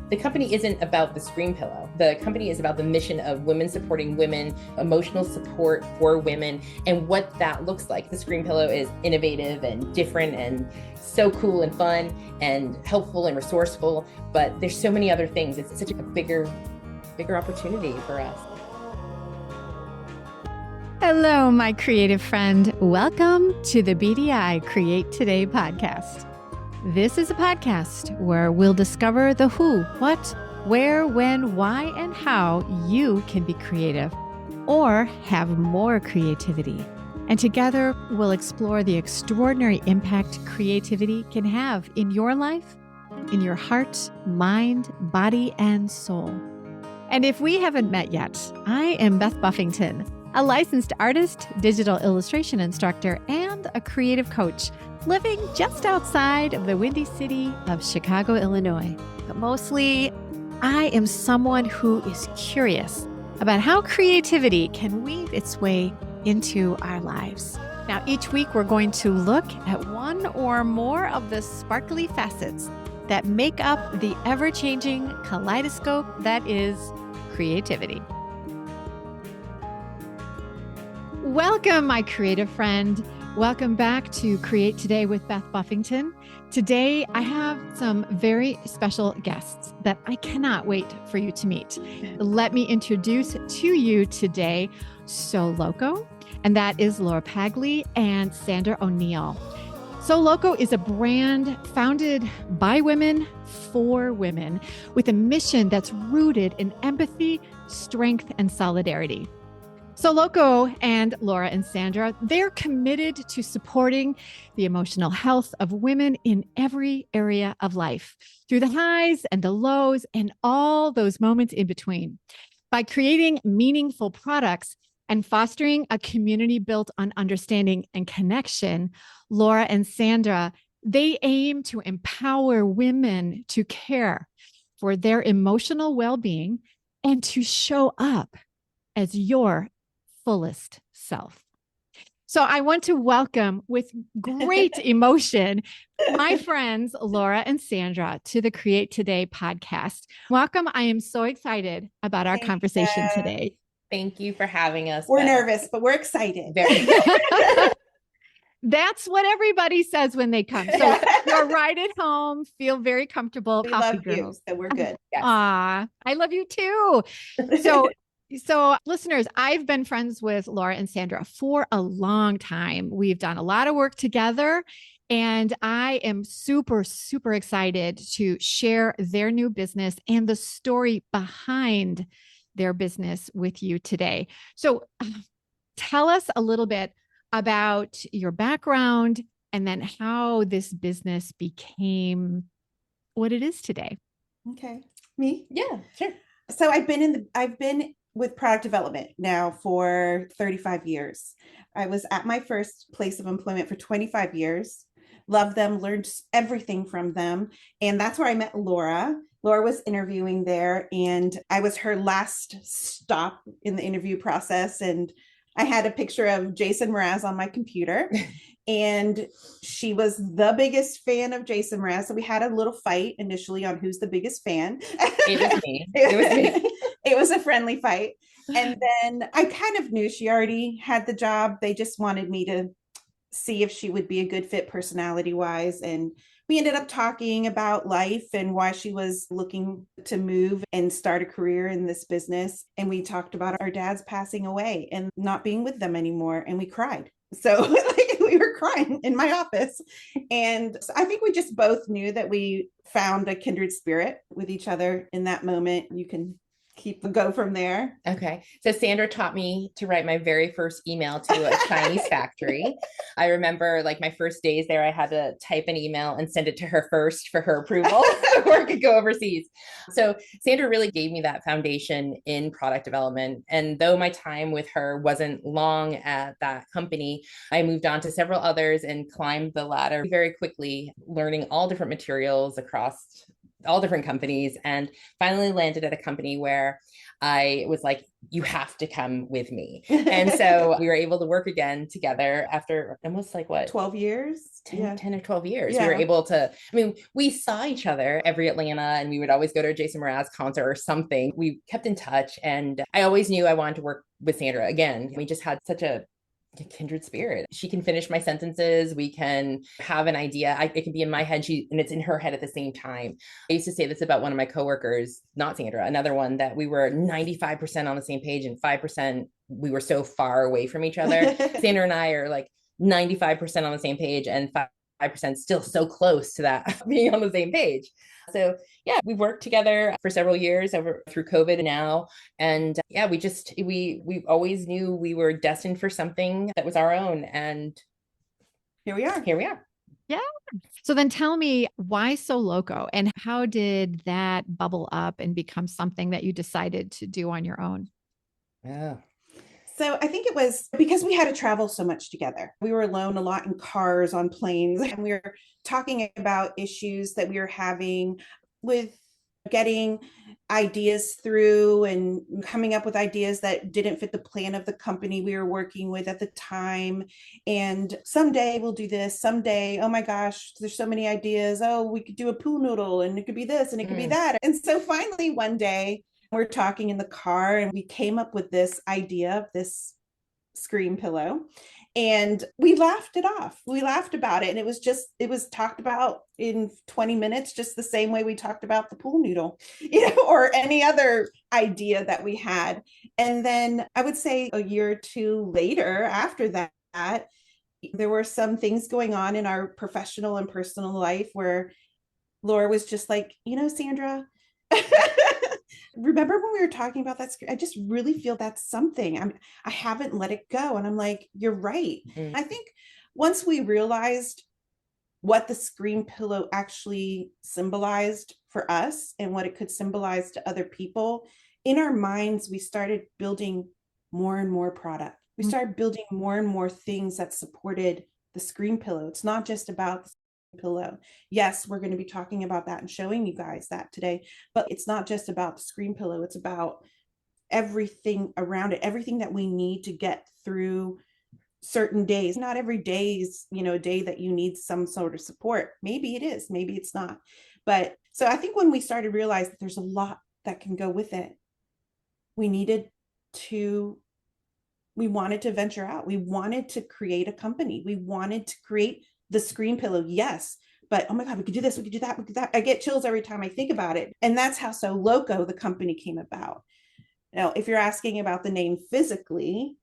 The company isn't about the scream pillow. The company is about the mission of women supporting women, emotional support for women, and what that looks like. The scream pillow is innovative and different and so cool and fun and helpful and resourceful, but there's so many other things. It's such a bigger opportunity for us. Hello, my creative friend. Welcome to the BDI Create Today podcast. This is a podcast where we'll discover the who, what, where, when, why, and how you can be creative or have more creativity. And together, we'll explore the extraordinary impact creativity can have in your life, in your heart, mind, body, and soul. And if we haven't met yet, I am Beth Buffington, a licensed artist, digital illustration instructor, and a creative coach living just outside of the windy city of Chicago, Illinois. But mostly, I am someone who is curious about how creativity can weave its way into our lives. Now, each week, we're going to look at one or more of the sparkly facets that make up the ever-changing kaleidoscope that is creativity. Welcome, my creative friend. Welcome back to Create Today with Beth Buffington. Today, I have some very special guests that I cannot wait for you to meet. Let me introduce to you today So Loco, and that is Laura Pagley and Sandra O'Neill. So Loco is a brand founded by women for women with a mission that's rooted in empathy, strength, and solidarity. So Loco and Laura and Sandra, they're committed to supporting the emotional health of women in every area of life, through the highs and the lows and all those moments in between. By creating meaningful products and fostering a community built on understanding and connection, Laura and Sandra, they aim to empower women to care for their emotional well-being and to show up as your fullest self. So I want to welcome with great emotion my friends Laura and Sandra to the Create Today podcast. Welcome. I am so excited about our conversation today. Thank you for having us. We're nervous, but we're excited. Very. That's what everybody says when they come. So you're right at home, feel very comfortable. We Coffee love girls. you, so we're good. Yes. I love you too. So listeners, I've been friends with Laura and Sandra for a long time. We've done a lot of work together, and I am super, super excited to share their new business and the story behind their business with you today. So tell us a little bit about your background and then how this business became what it is today. Okay. Me? Yeah, sure. So I've been with product development now for 35 years. I was at my first place of employment for 25 years. Loved them, learned everything from them. And that's where I met Laura. Laura was interviewing there, and I was her last stop in the interview process. And I had a picture of Jason Mraz on my computer, and she was the biggest fan of Jason Mraz. So we had a little fight initially on who's the biggest fan. It was me. It was me. It was a friendly fight. And then I kind of knew she already had the job. They just wanted me to see if she would be a good fit personality wise. And we ended up talking about life and why she was looking to move and start a career in this business. And we talked about our dads passing away and not being with them anymore. And we cried. So we were crying in my office. And I think we just both knew that we found a kindred spirit with each other in that moment. You can go from there. Okay. So Sandra taught me to write my very first email to a Chinese factory. I remember like my first days there, I had to type an email and send it to her first for her approval before I could go overseas. So Sandra really gave me that foundation in product development. And though my time with her wasn't long at that company, I moved on to several others and climbed the ladder very quickly, learning all different materials across all different companies, and finally landed at a company where I was like, you have to come with me. And so we were able to work again together after almost like what, 12 years? 10, Yeah. 10 or 12 years. Yeah. We were able to, I mean, we saw each other every Atlanta, and we would always go to a Jason Mraz concert or something. We kept in touch, and I always knew I wanted to work with Sandra again. We just had such a kindred spirit. She can finish my sentences. We can have an idea. It can be in my head, and it's in her head at the same time. I used to say this about one of my coworkers, not Sandra, another one, that we were 95% on the same page and 5% we were so far away from each other. Sandra and I are like 95% on the same page and 5% still so close to that being on the same page. So yeah, we worked together for several years over through COVID now. And yeah, we always knew we were destined for something that was our own. And here we are. Here we are. Yeah. So then tell me, why So Loco, and how did that bubble up and become something that you decided to do on your own? Yeah. So I think it was because we had to travel so much together. We were alone a lot in cars, on planes, and we were talking about issues that we were having with getting ideas through and coming up with ideas that didn't fit the plan of the company we were working with at the time. And someday we'll do this, someday, oh my gosh, there's so many ideas. Oh, we could do a pool noodle, and it could be this and it could be that. And so finally one day we're talking in the car, and we came up with this idea of this scream pillow, and we laughed it off. We laughed about it, and it was talked about in 20 minutes, just the same way we talked about the pool noodle, or any other idea that we had. And then I would say a year or two later, after that, there were some things going on in our professional and personal life where Laura was just like, Sandra, remember when we were talking about that? I just really feel that's something. I haven't let it go. And I'm like, you're right. Mm-hmm. I think once we realized what the scream pillow actually symbolized for us and what it could symbolize to other people, in our minds, we started building more and more product. We started building more and more things that supported the scream pillow. It's not just about the pillow. Yes, we're going to be talking about that and showing you guys that today, but it's not just about the screen pillow. It's about everything around it, everything that we need to get through certain days. Not every day is, a day that you need some sort of support. Maybe it is, maybe it's not. But so I think when we started to realize that there's a lot that can go with it, we wanted to venture out. We wanted to create a company. We wanted to create the screen pillow. Yes. But oh my God, we could do this. We could do that. We could do that. I get chills every time I think about it. And that's how So Loco, the company, came about. Now, if you're asking about the name physically,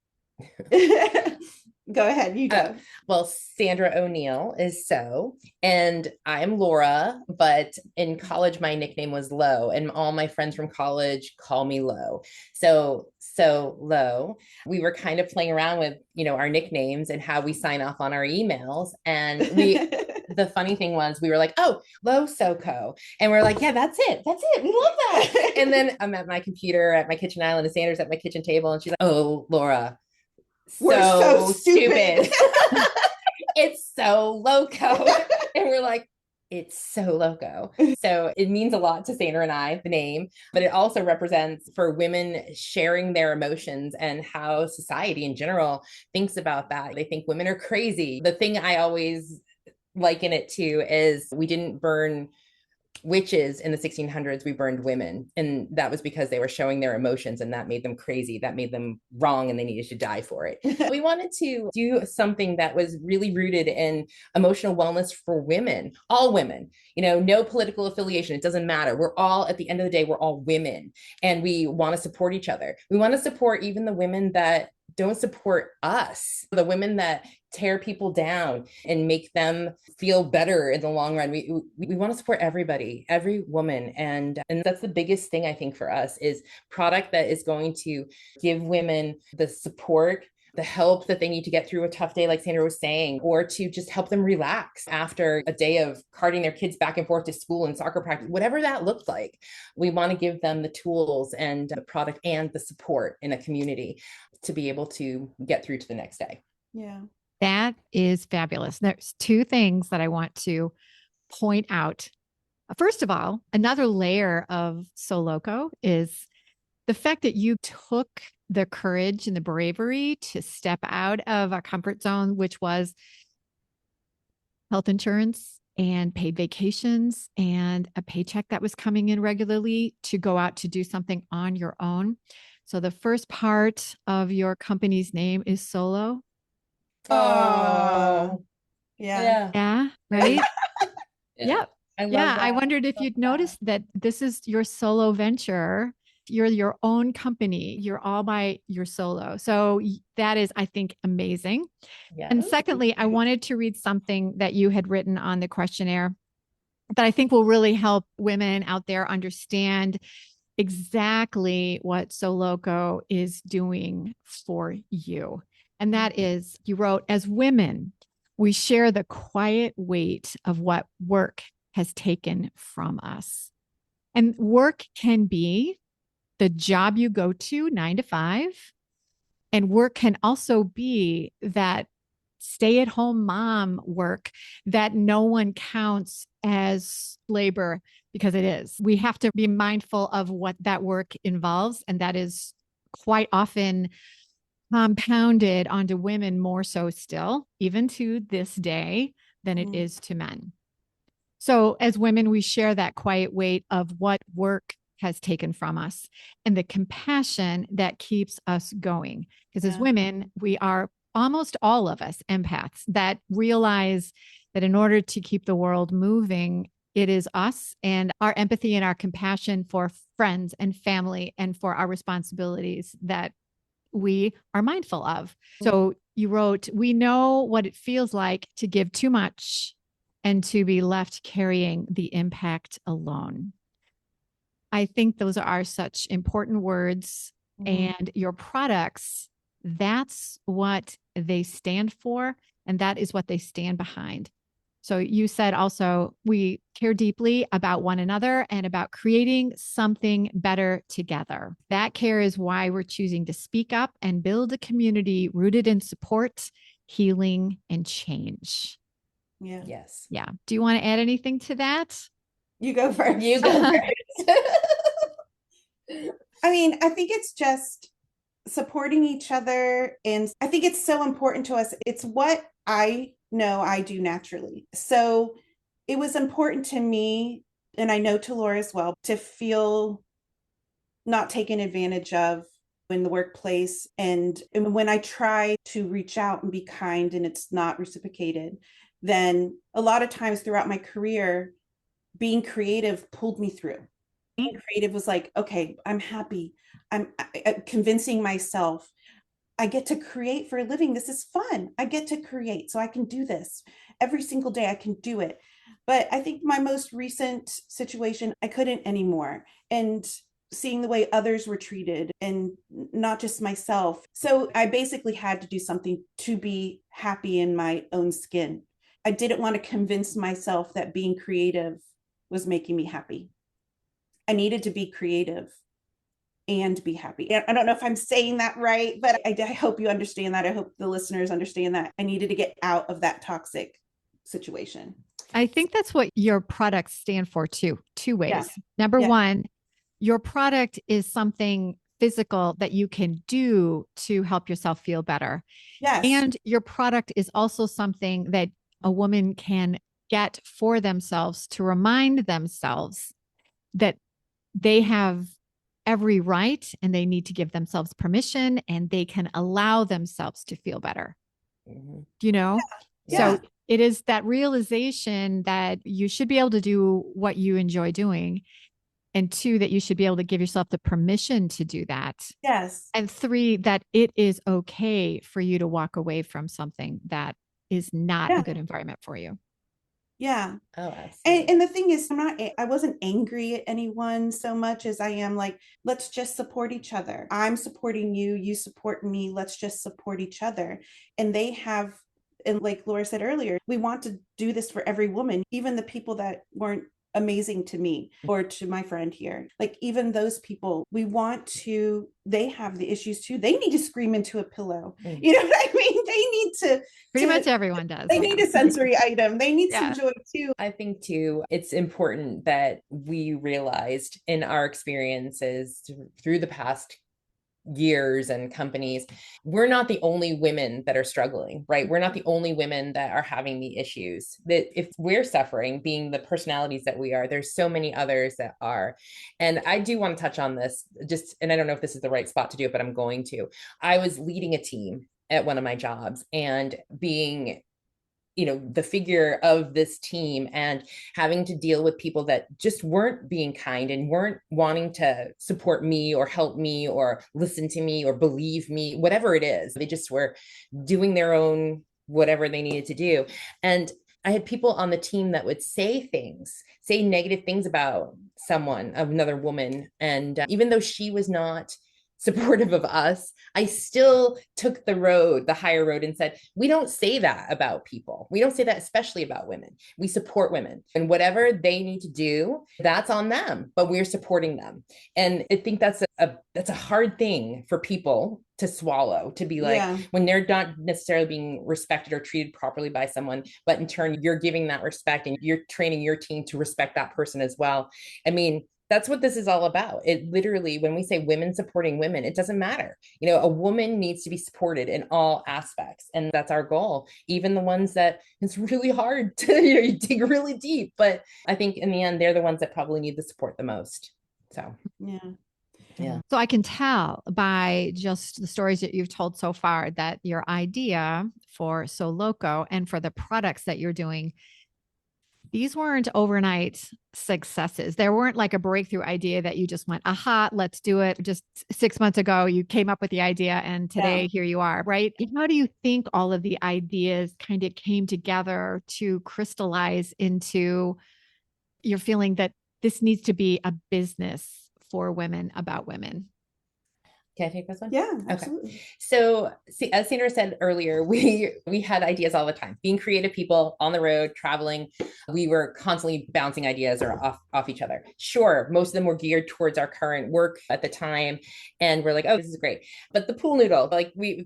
go ahead, you go. Well, Sandra O'Neill is So, and I'm Laura, but in college, my nickname was Lo, and all my friends from college call me Lo. So Lo, we were kind of playing around with, our nicknames and how we sign off on our emails. And the funny thing was we were like, oh, Lo SoCo. And we're like, yeah, that's it. That's it. We love that. And then I'm at my computer at my kitchen island, and Sandra's at my kitchen table, and she's like, oh, Laura, we're so stupid. It's So Loco. And we're like, it's So Loco. So it means a lot to Sandra and I, the name, but it also represents for women sharing their emotions and how society in general thinks about that. They think women are crazy. The thing I always liken it to is we didn't burn witches in the 1600s, we burned women, and that was because they were showing their emotions, and that made them crazy, that made them wrong, and they needed to die for it. We wanted to do something that was really rooted in emotional wellness for women, all women, no political affiliation, it doesn't matter. We're all, at the end of the day, we're all women, and we want to support each other. We want to support even the women that don't support us, the women that tear people down and make them feel better in the long run. We want to support everybody, every woman. And that's the biggest thing I think for us is product that is going to give women the support, the help that they need to get through a tough day, like Sandra was saying, or to just help them relax after a day of carting their kids back and forth to school and soccer practice, whatever that looked like. We want to give them the tools and the product and the support in a community to be able to get through to the next day. Yeah. That is fabulous. There's two things that I want to point out First of all, another layer of So Loco is the fact that you took the courage and the bravery to step out of a comfort zone, which was health insurance and paid vacations and a paycheck that was coming in regularly, to go out to do something on your own. So the first part of your company's name is Solo. Oh, Yeah. Yeah. Right. yeah. Yep. I love Yeah. that. I wondered if you'd noticed that this is your solo venture. You're your own company. You're all by your solo. So that is, I think, amazing. Yeah. And secondly, I wanted to read something that you had written on the questionnaire that I think will really help women out there understand exactly what So Loco is doing for you. And that is, you wrote, as women, we share the quiet weight of what work has taken from us. And work can be the job you go to 9 to 5. And work can also be that stay-at-home mom work that no one counts as labor, because it is. We have to be mindful of what that work involves. And that is quite often compounded onto women more so still, even to this day, than it is to men. So as women, we share that quiet weight of what work has taken from us and the compassion that keeps us going. Because as women, we are, almost all of us, empaths that realize that in order to keep the world moving, it is us and our empathy and our compassion for friends and family and for our responsibilities that we are mindful of. So you wrote, we know what it feels like to give too much and to be left carrying the impact alone. I think those are such important words. And your products, that's what they stand for. And that is what they stand behind. So you said also, we care deeply about one another and about creating something better together. That care is why we're choosing to speak up and build a community rooted in support, healing, and change. Yeah. Yes. Yeah. Do you want to add anything to that? You go first. You go first. I mean, I think it's just supporting each other. And I think it's so important to us. It's what I know I do naturally. So it was important to me, and I know to Laura as well, to feel not taken advantage of in the workplace. And when I try to reach out and be kind and it's not reciprocated, then a lot of times throughout my career, being creative pulled me through. Being creative was like, okay, I'm happy. I'm convincing myself I get to create for a living. This is fun. I get to create. So I can do this every single day. I can do it. But I think my most recent situation, I couldn't anymore. And seeing the way others were treated and not just myself. So I basically had to do something to be happy in my own skin. I didn't want to convince myself that being creative was making me happy. I needed to be creative and be happy. I don't know if I'm saying that right, but I hope you understand that. I hope the listeners understand that I needed to get out of that toxic situation. I think that's what your products stand for too. Two ways. Yeah. Number one, your product is something physical that you can do to help yourself feel better. Yes. And your product is also something that a woman can get for themselves to remind themselves that they have every right and they need to give themselves permission and they can allow themselves to feel better. You know? Yeah. So it is that realization that you should be able to do what you enjoy doing. And 2, that you should be able to give yourself the permission to do that. Yes. And 3, that it is okay for you to walk away from something that is not a good environment for you. Yeah. Oh, absolutely. And the thing is, I wasn't angry at anyone so much as I am like, let's just support each other. I'm supporting you, you support me. Let's just support each other. And they have, and like Laura said earlier, we want to do this for every woman, even the people that weren't amazing to me or to my friend here. Like even those people, they have the issues too. They need to scream into a pillow. You know what I mean? They need to Pretty much everyone does. They need a sensory item. They need Yeah. some joy too. I think too, it's important that we realized in our experiences through the past years and companies, we're not the only women that are struggling, right? We're not the only women that are having the issues. That if we're suffering, being the personalities that we are, there's so many others that are. And I do want to touch on this just, and I don't know if this is the right spot to do it, but I'm going to. I was leading a team at one of my jobs and being the figure of this team and having to deal with people that just weren't being kind and weren't wanting to support me or help me or listen to me or believe me, whatever it is. They just were doing their own whatever they needed to do. And I had people on the team that would say negative things about someone, another woman. And even though she was not supportive of us, I still took the higher road and said, we don't say that about people. We don't say that, especially about women. We support women, and whatever they need to do, that's on them, but we're supporting them. And I think that's a hard thing for people to swallow, to be like, when they're not necessarily being respected or treated properly by someone, but in turn, you're giving that respect and you're training your team to respect that person as well. I mean, that's what this is all about. It literally, when we say women supporting women, it doesn't matter. A woman needs to be supported in all aspects. And that's our goal. Even the ones that it's really hard to, you dig really deep. But I think in the end, they're the ones that probably need the support the most. So, yeah. So I can tell by just the stories that you've told so far that your idea for So Loco and for the products that you're doing, these weren't overnight successes. There weren't like a breakthrough idea that you just went, aha, let's do it. Just 6 months ago, you came up with the idea and today here you are, right? How do you think all of the ideas kind of came together to crystallize into your feeling that this needs to be a business for women about women? Can I take this one? Yeah, absolutely. Okay. So, see, as Sandra said earlier, we had ideas all the time. Being creative people on the road, traveling, we were constantly bouncing ideas or off each other. Sure, most of them were geared towards our current work at the time, and we're like, oh, this is great. But the pool noodle,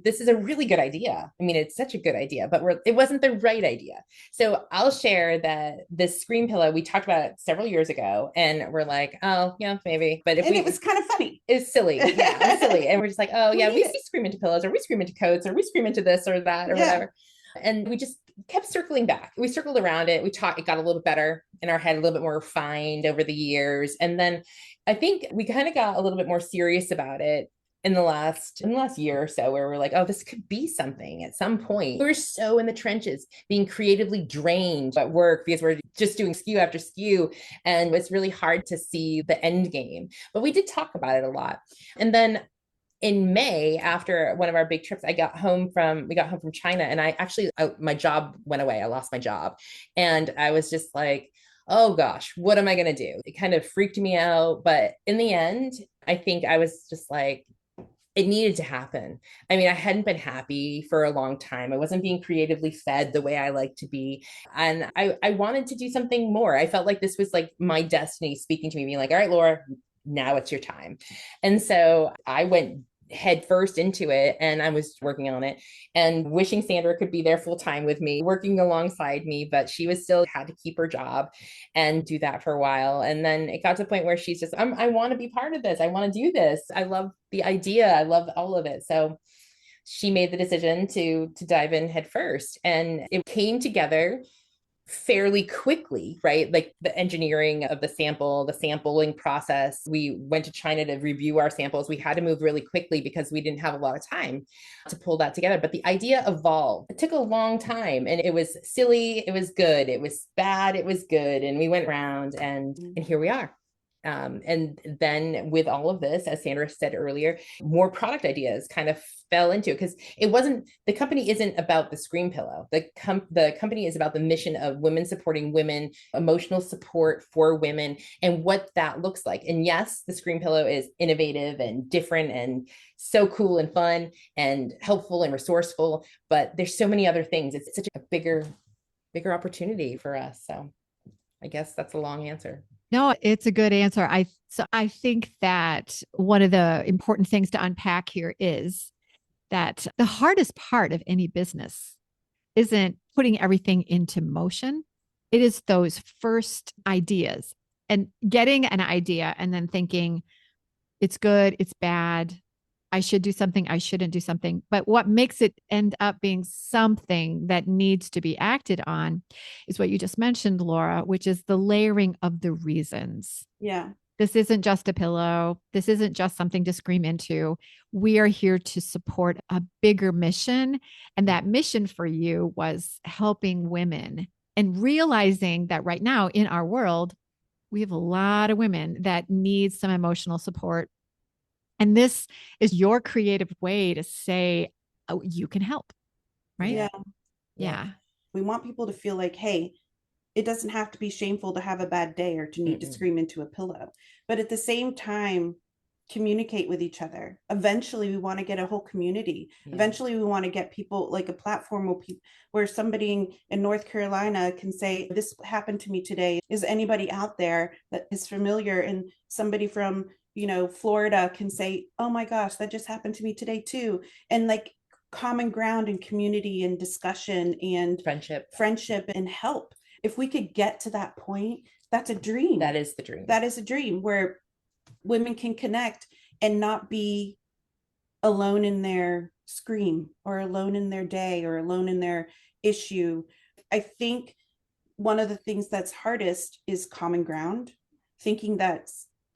this is a really good idea. I mean, it's such a good idea, but it wasn't the right idea. So I'll share that this screen pillow, we talked about it several years ago, and we're like, oh, yeah, maybe. But it was kind of funny. It's silly. Yeah, it was silly. And we're just like, oh yeah, we scream into pillows, or we scream into coats, or we scream into this or that or whatever. And we just kept circling back. We circled around it. It got a little bit better in our head, a little bit more refined over the years. And then I think we kind of got a little bit more serious about it in the last year or so, where we're like, oh, this could be something at some point. We're so in the trenches, being creatively drained at work because we're just doing SKU after SKU. And it's really hard to see the end game. But we did talk about it a lot. And then in May, after one of our big trips, we got home from China, and my job went away. I lost my job. And I was just like, oh gosh, what am I going to do? It kind of freaked me out. But in the end, I think I was just like, it needed to happen. I mean, I hadn't been happy for a long time. I wasn't being creatively fed the way I like to be. And I wanted to do something more. I felt like this was like my destiny speaking to me, being like, all right, Laura, now it's your time. And so I went head first into it, and I was working on it and wishing Sandra could be there full time with me, working alongside me, but she was still had to keep her job and do that for a while. And then it got to the point where she's just, I want to be part of this. I want to do this. I love the idea. I love all of it. So she made the decision to dive in head first, and it came together fairly quickly, right? Like the engineering of the sampling process. We went to China to review our samples. We had to move really quickly because we didn't have a lot of time to pull that together. But the idea evolved. It took a long time, and it was silly. It was good. It was bad. It was good. And we went around, and here we are. And then with all of this, as Sandra said earlier, more product ideas kind of fell into it, because the company isn't about the screen pillow. The company is about the mission of women supporting women, emotional support for women, and what that looks like. And yes, the screen pillow is innovative and different and so cool and fun and helpful and resourceful, but there's so many other things. It's such a bigger opportunity for us. So I guess that's a long answer. No, it's a good answer. I think that one of the important things to unpack here is that the hardest part of any business isn't putting everything into motion. It is those first ideas and getting an idea and then thinking it's good, it's bad, I should do something, I shouldn't do something. But what makes it end up being something that needs to be acted on is what you just mentioned, Laura, which is the layering of the reasons. Yeah. This isn't just a pillow. This isn't just something to scream into. We are here to support a bigger mission. And that mission for you was helping women and realizing that right now in our world, we have a lot of women that need some emotional support. And this is your creative way to say, oh, you can help. Right? Yeah. Yeah. We want people to feel like, hey, it doesn't have to be shameful to have a bad day or to need to scream into a pillow. But at the same time, communicate with each other. Eventually, we want to get a whole community. Yeah. Eventually, we want to get people like a platform where somebody in North Carolina can say, this happened to me today. Is anybody out there that is familiar? And somebody from, Florida can say, oh my gosh, that just happened to me today too. And like common ground and community and discussion and friendship and help. If we could get to that point, that's a dream. That is the dream. That is a dream where women can connect and not be alone in their scream or alone in their day or alone in their issue. I think one of the things that's hardest is common ground, thinking that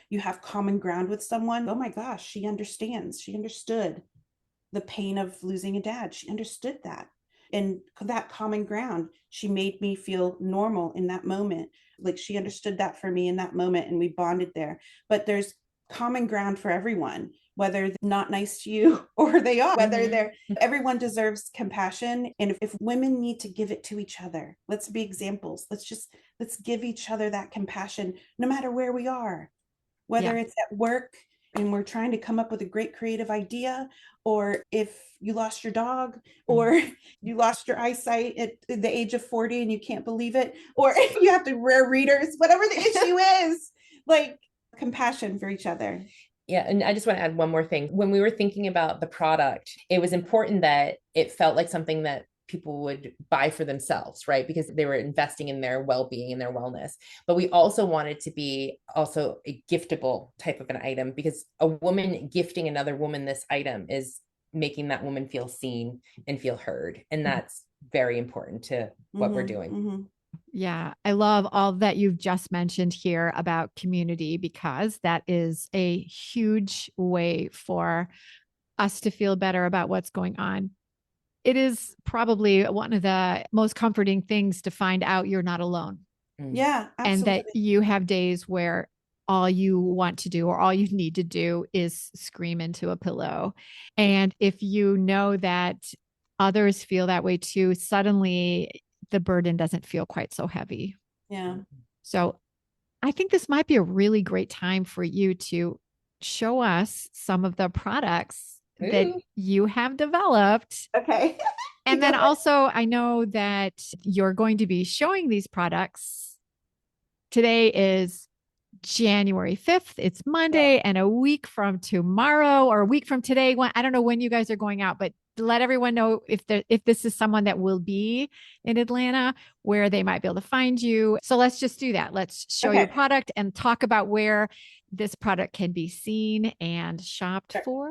you have common ground with someone. Oh my gosh, she understands. She understood the pain of losing a dad. She understood that. And that common ground, she made me feel normal in that moment. Like she understood that for me in that moment and we bonded there. But there's common ground for everyone, whether they're not nice to you or they are, whether everyone deserves compassion. And if women need to give it to each other, let's be examples. Let's give each other that compassion, no matter where we are, whether it's at work and we're trying to come up with a great creative idea, or if you lost your dog, or you lost your eyesight at the age of 40 and you can't believe it, or if you have to wear readers, whatever the issue is, like compassion for each other. Yeah. And I just want to add one more thing. When we were thinking about the product, it was important that it felt like something that people would buy for themselves, right? Because they were investing in their well-being and their wellness. But we also wanted to be also a giftable type of an item, because a woman gifting another woman this item is making that woman feel seen and feel heard. And that's very important to what we're doing. Yeah, I love all that you've just mentioned here about community, because that is a huge way for us to feel better about what's going on. It is probably one of the most comforting things to find out you're not alone. Yeah, absolutely. And that you have days where all you want to do or all you need to do is scream into a pillow. And if you know that others feel that way too, suddenly the burden doesn't feel quite so heavy. Yeah. So I think this might be a really great time for you to show us some of the products that you have developed. Okay. And then also, I know that you're going to be showing these products. Today is January 5th. It's Monday, and a week from tomorrow or a week from today, I don't know when you guys are going out, but let everyone know if this is someone that will be in Atlanta, where they might be able to find you. So let's just do that. Let's show your product and talk about where this product can be seen and shopped for.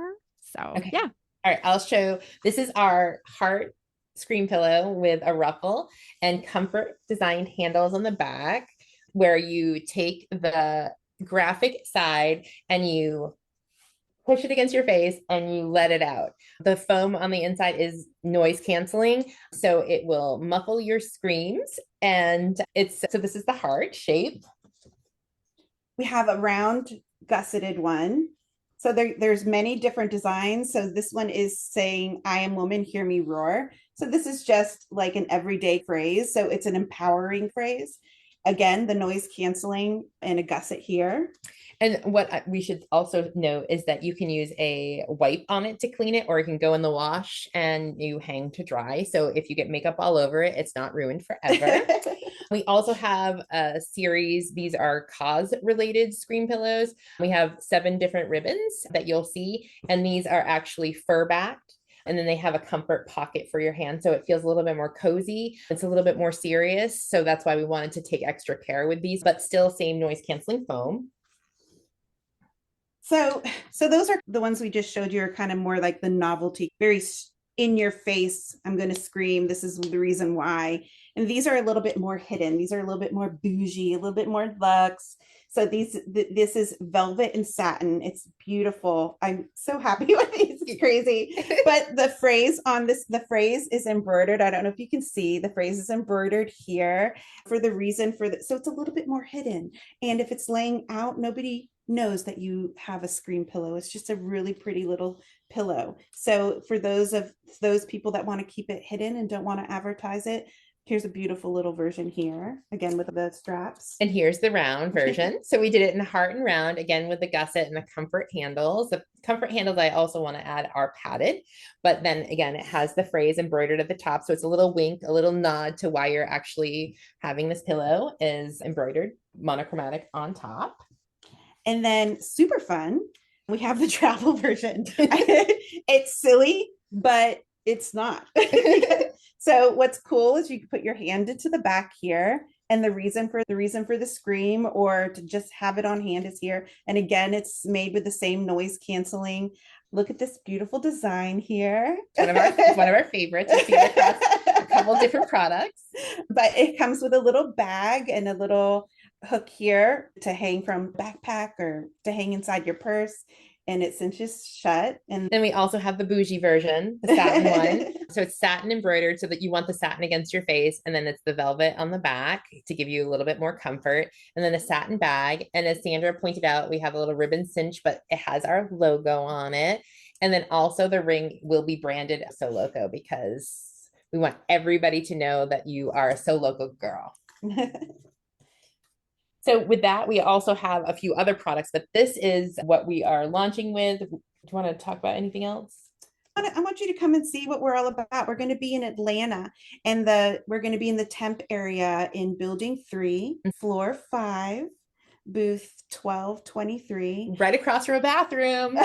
So, yeah. All right. I'll show. This is our heart screen pillow with a ruffle and comfort designed handles on the back, where you take the graphic side and you push it against your face and you let it out. The foam on the inside is noise canceling, so it will muffle your screams. And so this is the heart shape. We have a round gusseted one. So there's many different designs. So this one is saying, I am woman, hear me roar. So this is just like an everyday phrase. So it's an empowering phrase. Again, the noise canceling and a gusset here. And what we should also note is that you can use a wipe on it to clean it, or it can go in the wash and you hang to dry. So if you get makeup all over it, it's not ruined forever. We also have a series. These are cause related screen pillows. We have 7 different ribbons that you'll see. And these are actually fur backed. And then they have a comfort pocket for your hand. So it feels a little bit more cozy. It's a little bit more serious. So that's why we wanted to take extra care with these, but still same noise canceling foam. So those are the ones we just showed you, are kind of more like the novelty, very in your face. I'm going to scream. This is the reason why. And these are a little bit more hidden. These are a little bit more bougie, a little bit more luxe. So this is velvet and satin. It's beautiful. I'm so happy with these. It's crazy. But the phrase on this, the phrase is embroidered. I don't know if you can see, the phrase is embroidered here for the reason for that. So it's a little bit more hidden. And if it's laying out, nobody knows that you have a screen pillow. It's just a really pretty little pillow. So for those people that want to keep it hidden and don't want to advertise it, here's a beautiful little version here, again with the straps. And here's the round version. So we did it in heart and round, again with the gusset and the comfort handles. The comfort handles I also want to add are padded, but then again, it has the phrase embroidered at the top. So it's a little wink, a little nod to why you're actually having this pillow is embroidered monochromatic on top. And then super fun, we have the travel version. It's silly, but it's not. So what's cool is you can put your hand into the back here, and the reason for the scream or to just have it on hand is here. And again, it's made with the same noise canceling. Look at this beautiful design here. One of our favorites. You've seen it across a couple different products. But it comes with a little bag and a little hook here to hang from backpack or to hang inside your purse. And it cinches shut. And then we also have the bougie version, the satin one. So it's satin embroidered so that you want the satin against your face. And then it's the velvet on the back to give you a little bit more comfort. And then a satin bag. And as Sandra pointed out, we have a little ribbon cinch, but it has our logo on it. And then also the ring will be branded So Loco because we want everybody to know that you are a So Loco girl. So with that, we also have a few other products, but this is what we are launching with. Do you want to talk about anything else? I want you to come and see what we're all about. We're going to be in Atlanta, and we're going to be in the temp area in building 3, floor 5, booth 1223. Right across from a bathroom.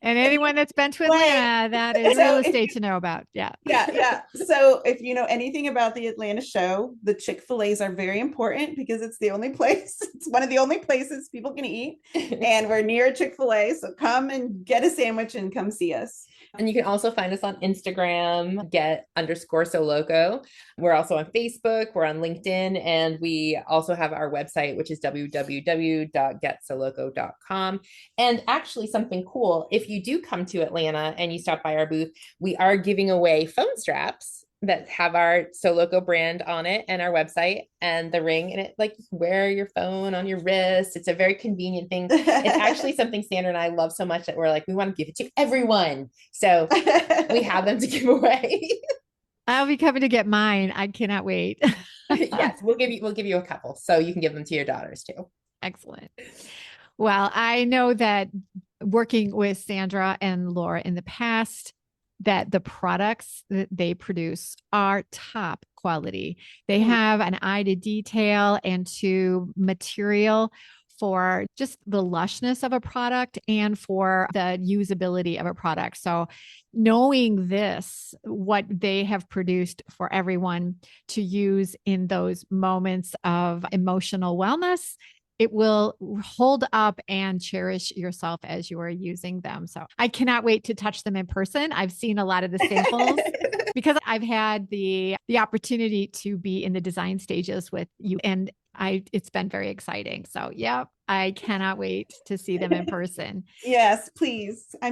And anyone that's been to Atlanta, that is real estate to know about. Yeah. Yeah. So if you know anything about the Atlanta show, the Chick-fil-A's are very important because it's the only place, it's one of the only places people can eat. And we're near Chick-fil-A. So come and get a sandwich and come see us. And you can also find us on Instagram, get_So Loco. We're also on Facebook, we're on LinkedIn, and we also have our website, which is www.getsoloco.com. And actually something cool, if you do come to Atlanta and you stop by our booth, we are giving away phone straps that have our So Loco brand on it and our website and the ring, and it like wear your phone on your wrist. It's a very convenient thing. It's actually something Sandra and I love so much that we're like, we want to give it to everyone. So we have them to give away. I'll be coming to get mine. I cannot wait. Yes, we'll give you a couple so you can give them to your daughters too. Excellent. Well, I know that working with Sandra and Laura in the past, that the products that they produce are top quality. They have an eye to detail and to material for just the lushness of a product and for the usability of a product. So knowing this, what they have produced for everyone to use in those moments of emotional wellness, it will hold up and cherish yourself as you are using them. So I cannot wait to touch them in person. I've seen a lot of the samples because I've had the opportunity to be in the design stages with you, and it's been very exciting. So yeah, I cannot wait to see them in person. Yes, please. I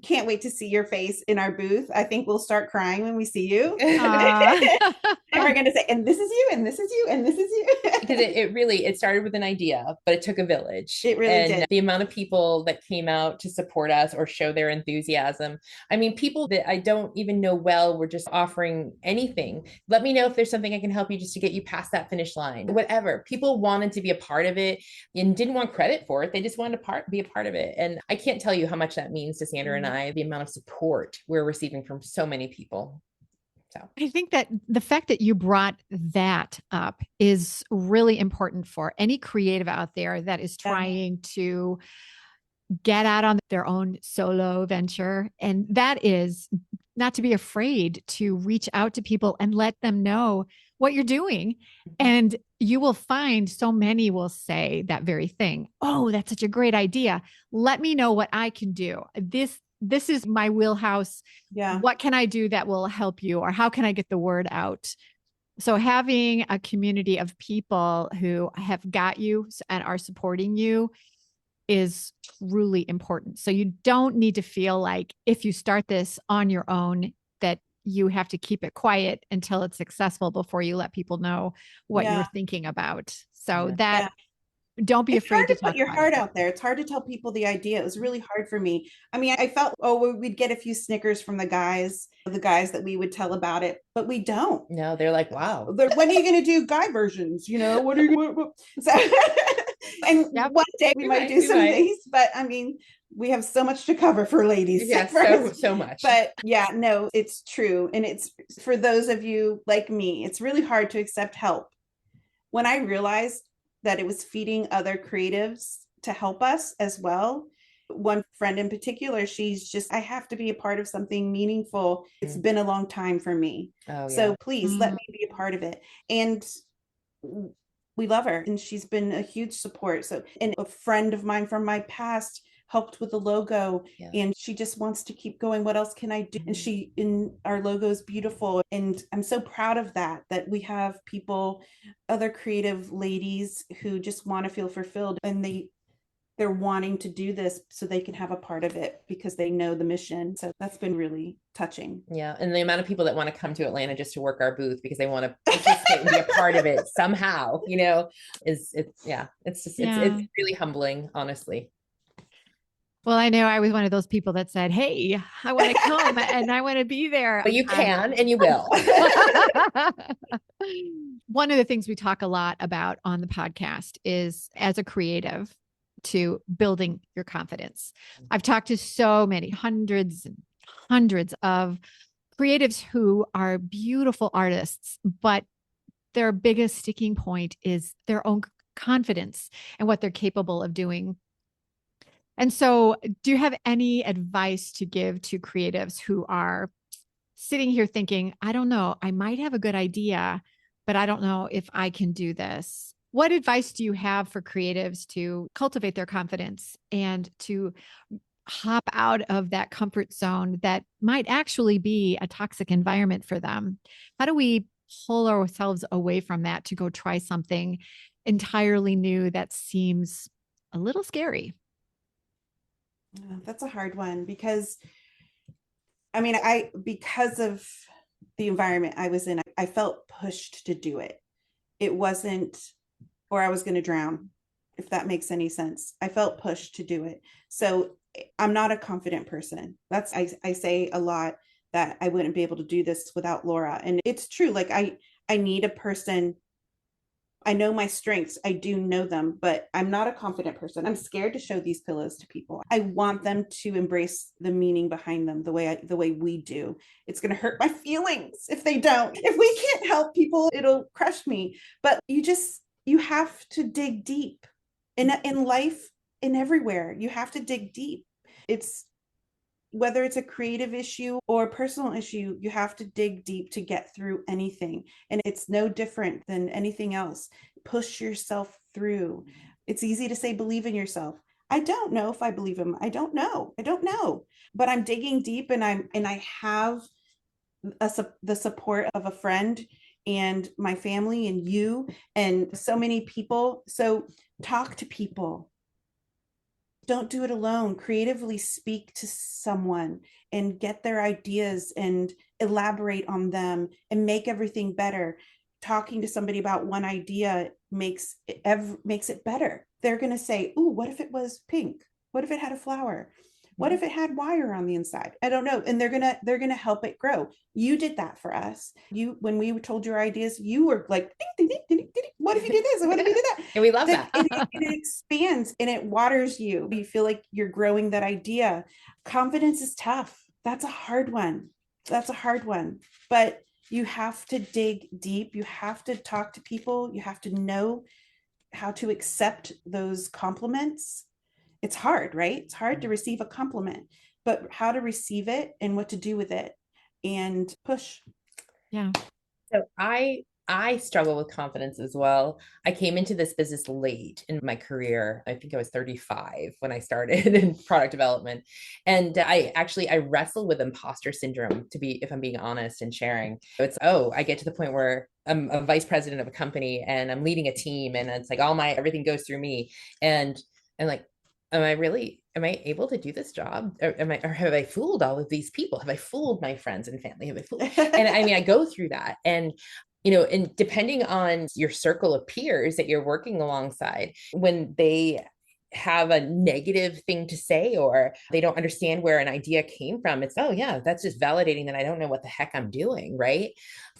can't wait to see your face in our booth. I think we'll start crying when we see you. And we're going to say, and this is you, and this is you, and this is you. Because it started with an idea, but it took a village. It really did. The amount of people that came out to support us or show their enthusiasm. I mean, people that I don't even know well were just offering anything. Let me know if there's something I can help you just to get you past that finish line. Whatever. People wanted to be a part of it and didn't want credit for it. They just wanted to be a part of it. And I can't tell you how much that means to Sandra and I, the amount of support we're receiving from so many people. So I think that the fact that you brought that up is really important for any creative out there that is trying to get out on their own solo venture. And that is not to be afraid to reach out to people and let them know what you're doing. And you will find so many will say that very thing. Oh, that's such a great idea. Let me know what I can do. This is my wheelhouse. Yeah. What can I do that will help you? Or how can I get the word out? So having a community of people who have got you and are supporting you is truly important. So you don't need to feel like if you start this on your own, that you have to keep it quiet until it's successful before you let people know what Yeah. you're thinking about. So Yeah. that don't be It's afraid hard to to talk put your about heart it. out there. It's hard to tell people the idea. It was really hard for me. I mean, I felt, oh, we'd get a few snickers from the guys that we would tell about it, but we don't. No, they're like, wow. When are you going to do guy versions? You know, what are you going to so, and Yep. one day we might do some things, but I mean, we have so much to cover for ladies. Yes, so much. But yeah, no, it's true. And it's for those of you like me, it's really hard to accept help. When I realized that it was feeding other creatives to help us as well. One friend in particular, she's just, I have to be a part of something meaningful. It's been a long time for me. Oh, yeah. So please let me be a part of it. And we love her and she's been a huge support. So, and a friend of mine from my past helped with the logo and she just wants to keep going. What else can I do? And our logo is beautiful. And I'm so proud of that we have people, other creative ladies who just want to feel fulfilled and they're wanting to do this so they can have a part of it because they know the mission. So that's been really touching. Yeah. And the amount of people that want to come to Atlanta just to work our booth because they want to participate and be a part of it somehow, it's really humbling, honestly. Well, I know I was one of those people that said, hey, I want to come and I want to be there. But you can and you will. One of the things we talk a lot about on the podcast is as a creative to building your confidence. I've talked to so many hundreds and hundreds of creatives who are beautiful artists, but their biggest sticking point is their own confidence and what they're capable of doing. And so, do you have any advice to give to creatives who are sitting here thinking, I don't know, I might have a good idea, but I don't know if I can do this? What advice do you have for creatives to cultivate their confidence and to hop out of that comfort zone that might actually be a toxic environment for them? How do we pull ourselves away from that to go try something entirely new that seems a little scary? That's a hard one because because of the environment I was in, I felt pushed to do it. It wasn't, or I was going to drown, if that makes any sense. I felt pushed to do it. So I'm not a confident person. I say a lot that I wouldn't be able to do this without Laura. And it's true. Like I need a person. I know my strengths. I do know them, but I'm not a confident person. I'm scared to show these pillows to people. I want them to embrace the meaning behind them the way we do. It's going to hurt my feelings if they don't. If we can't help people, it'll crush me. But you have to dig deep in life, in everywhere. You have to dig deep. It's whether it's a creative issue or a personal issue, you have to dig deep to get through anything. And it's no different than anything else. Push yourself through. It's easy to say, believe in yourself. I don't know if I believe him. I don't know. But I'm digging deep and I have the support of a friend and my family and you and so many people. So talk to people. Don't do it alone. Creatively speak to someone and get their ideas and elaborate on them and make everything better. Talking to somebody about one idea makes it better. They're going to say, "Ooh, what if it was pink? What if it had a flower? What if it had wire on the inside?" I don't know. And they're going to help it grow. You did that for us. When we told your ideas, you were like, ding, ding, ding, ding, ding. What if you did this? What if you did that? And we love that. It expands and it waters you. You feel like you're growing that idea. Confidence is tough. That's a hard one. But you have to dig deep. You have to talk to people. You have to know how to accept those compliments it's hard, right? It's hard to receive a compliment, but how to receive it and what to do with it and push. Yeah. So I struggle with confidence as well. I came into this business late in my career. I think I was 35 when I started in product development. And I wrestle with imposter syndrome, to be, if I'm being honest and sharing. It's, oh, I get to the point where I'm a vice president of a company and I'm leading a team and it's like everything goes through me. And like, am I able to do this job? Or have I fooled all of these people? Have I fooled my friends and family? Have I fooled? And I mean, I go through that. And and depending on your circle of peers that you're working alongside, when they have a negative thing to say or they don't understand where an idea came from, it's, oh yeah, that's just validating that I don't know what the heck I'm doing, right?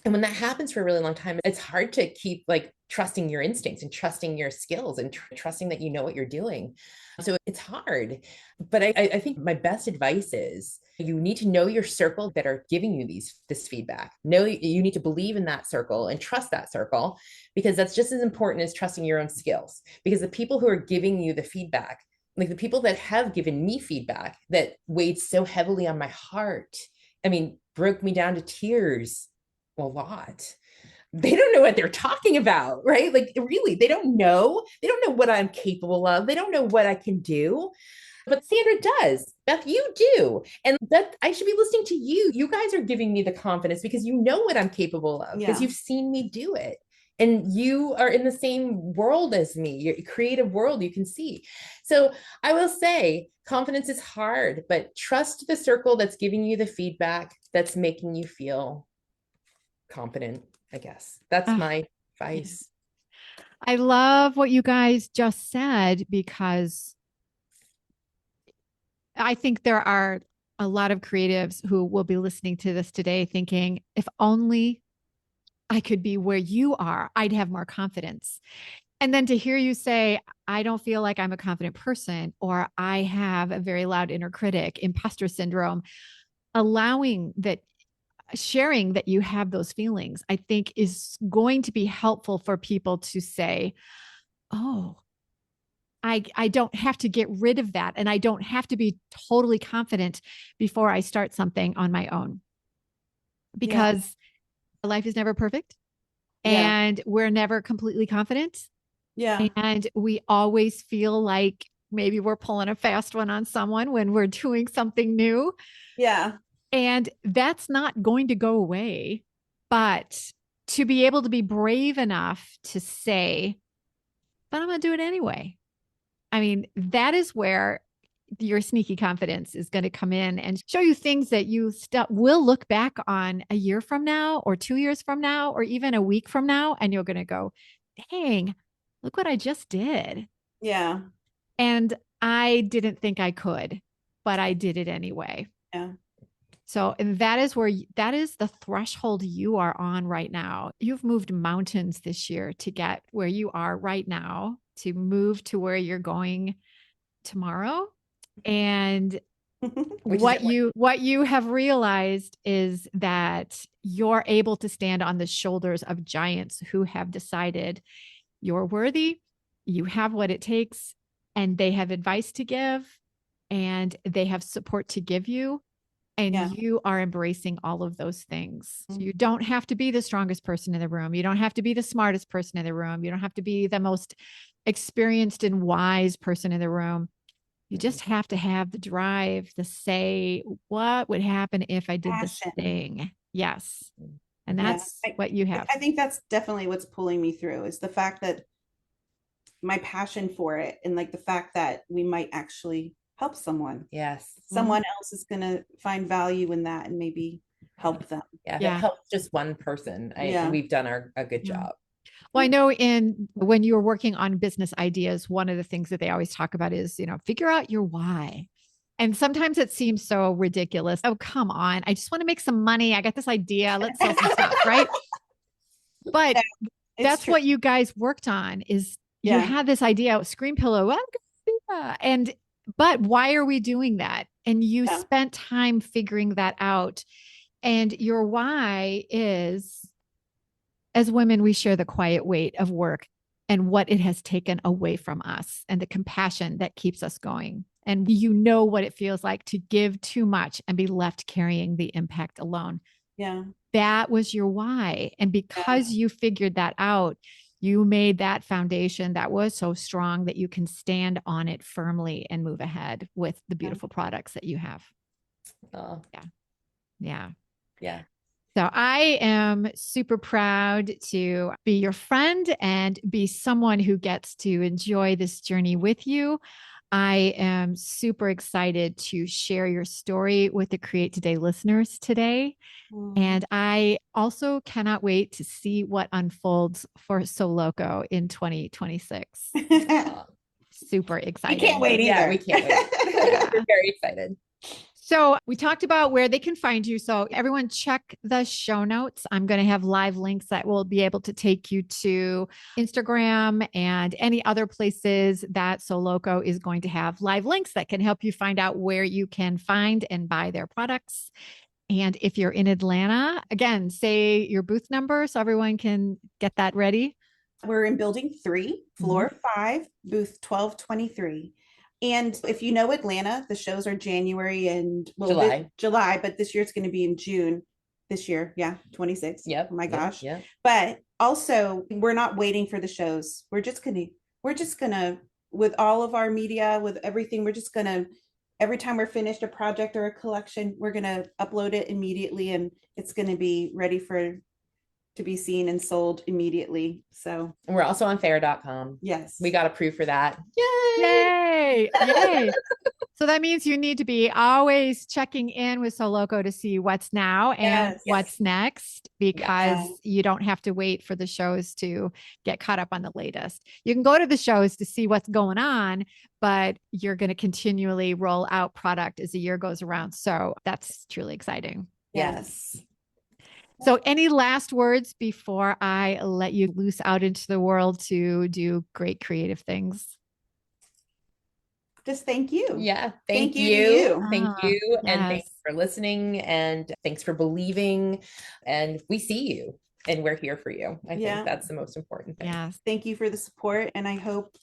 And when that happens for a really long time, it's hard to keep like trusting your instincts and trusting your skills and trusting that you know what you're doing. So it's hard. But I think my best advice is you need to know your circle that are giving you this feedback. Know you need to believe in that circle and trust that circle, because that's just as important as trusting your own skills. Because the people who are giving you the feedback, like the people that have given me feedback that weighed so heavily on my heart, I mean, broke me down to tears a lot. They don't know what they're talking about, right? Like, really, they don't know. They don't know what I'm capable of. They don't know what I can do. But Sandra does. Beth, you do. And that I should be listening to you. You guys are giving me the confidence because you know what I'm capable of, because you've seen me do it. And you are in the same world as me, your creative world you can see. So I will say confidence is hard, but trust the circle that's giving you the feedback that's making you feel confident, I guess. That's my advice. I love what you guys just said, because I think there are a lot of creatives who will be listening to this today thinking, if only I could be where you are, I'd have more confidence. And then to hear you say, I don't feel like I'm a confident person, or I have a very loud inner critic, imposter syndrome, allowing that, sharing that you have those feelings, I think is going to be helpful for people to say, oh, I don't have to get rid of that. And I don't have to be totally confident before I start something on my own, because life is never perfect and we're never completely confident. Yeah. And we always feel like maybe we're pulling a fast one on someone when we're doing something new. Yeah. And that's not going to go away. But to be able to be brave enough to say, but I'm going to do it anyway. I mean, that is where your sneaky confidence is going to come in and show you things that you will look back on a year from now, or 2 years from now, or even a week from now. And you're going to go, dang, look what I just did. Yeah. And I didn't think I could, but I did it anyway. Yeah. So, and that is that is the threshold you are on right now. You've moved mountains this year to get where you are right now, to move to where you're going tomorrow. And what you have realized is that you're able to stand on the shoulders of giants who have decided you're worthy, you have what it takes, and they have advice to give, and they have support to give you. And you are embracing all of those things. So you don't have to be the strongest person in the room. You don't have to be the smartest person in the room. You don't have to be the most experienced and wise person in the room. You just have to have the drive to say, what would happen if I did this thing? Yes. And that's what you have. I think that's definitely what's pulling me through, is the fact that my passion for it, and like the fact that we might actually help someone. Yes. Someone else is going to find value in that and maybe help them. Yeah. If it helps just one person, we've done a good job. Well, I know when you were working on business ideas, one of the things that they always talk about is, figure out your why. And sometimes it seems so ridiculous. Oh, come on. I just want to make some money. I got this idea. Let's sell some stuff, right? But that's what you guys worked on, is you had this idea, screen pillow. But why are we doing that? And you spent time figuring that out. And your why is, as women, we share the quiet weight of work and what it has taken away from us and the compassion that keeps us going. And you know what it feels like to give too much and be left carrying the impact alone. Yeah. That was your why. And because you figured that out, you made that foundation that was so strong that you can stand on it firmly and move ahead with the beautiful products that you have. Oh, Yeah. So I am super proud to be your friend and be someone who gets to enjoy this journey with you. I am super excited to share your story with the Create Today listeners today. And I also cannot wait to see what unfolds for So Loco in 2026. Super excited. We can't wait either. Yeah, we can't wait. We're very excited. So we talked about where they can find you. So everyone check the show notes. I'm going to have live links that will be able to take you to Instagram and any other places that So Loco is going to have live links that can help you find out where you can find and buy their products. And if you're in Atlanta, again, say your booth number so everyone can get that ready. We're in building 3, floor 5, booth 1223. And if you know Atlanta, the shows are January and July, but this year it's going to be in June. This year, 26. Yep. Oh my gosh. Yep. But also, we're not waiting for the shows. We're just gonna, with all of our media, with everything, we're just gonna, every time we're finished a project or a collection, we're gonna upload it immediately, and it's gonna be ready to be seen and sold immediately. So, and we're also on fair.com. Yes. We got approved for that. Yay. So that means you need to be always checking in with So Loco to see what's now and what's next, because you don't have to wait for the shows to get caught up on the latest. You can go to the shows to see what's going on, but you're going to continually roll out product as the year goes around. So that's truly exciting. Yes. So any last words before I let you loose out into the world to do great creative things? Just thank you. Yeah. Thank you. Thank you. Yes. And thanks for listening, and thanks for believing. And we see you and we're here for you. I think that's the most important thing. Yes. Thank you for the support. And I hope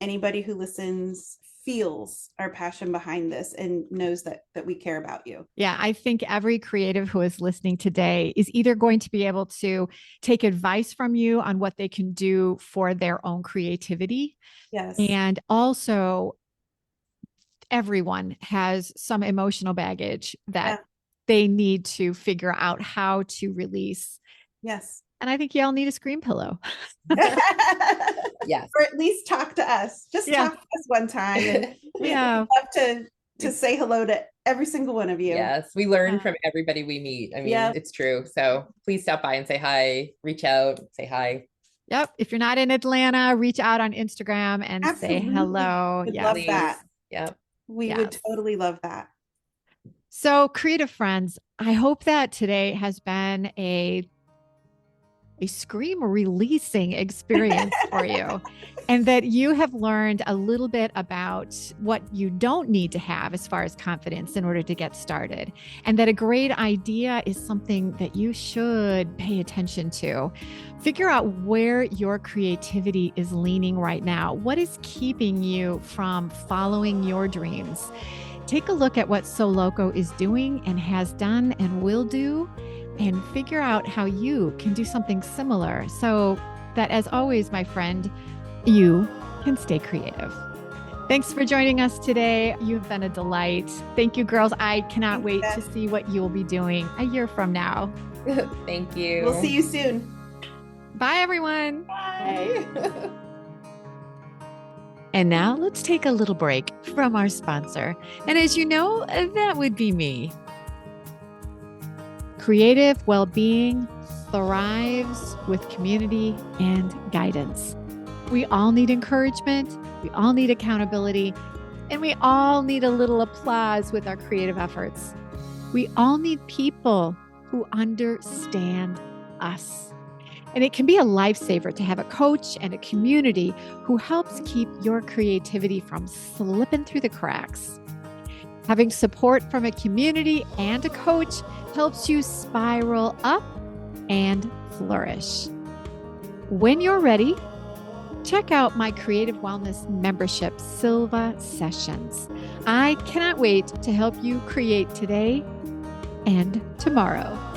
anybody who listens feels our passion behind this and knows that we care about you. Yeah, I think every creative who is listening today is either going to be able to take advice from you on what they can do for their own creativity. Yes. And also, everyone has some emotional baggage that they need to figure out how to release. Yes. And I think y'all need a scream pillow. Yes. Or at least talk to us. Just talk to us one time. And we'd love to say hello to every single one of you. Yes. We learn from everybody we meet. I mean, it's true. So please stop by and say hi, reach out, say hi. Yep. If you're not in Atlanta, reach out on Instagram and say hello. We'd love that. Yep. We would totally love that. So, creative friends, I hope that today has been a scream releasing experience for you, and that you have learned a little bit about what you don't need to have as far as confidence in order to get started, and that a great idea is something that you should pay attention to. Figure out where your creativity is leaning right now. What is keeping you from following your dreams? Take a look at what So Loco is doing and has done and will do, and figure out how you can do something similar so that, as always, my friend, you can stay creative. Thanks for joining us today. You've been a delight. Thank you, girls. I cannot wait to see what you'll be doing a year from now. Thank you. We'll see you soon. Bye, everyone. Bye. And now let's take a little break from our sponsor. And as you know, that would be me. Creative well-being thrives with community and guidance. We all need encouragement, we all need accountability, and we all need a little applause with our creative efforts. We all need people who understand us. And it can be a lifesaver to have a coach and a community who helps keep your creativity from slipping through the cracks. Having support from a community and a coach helps you spiral up and flourish. When you're ready, check out my creative wellness membership, Silva Sessions. I cannot wait to help you create today and tomorrow.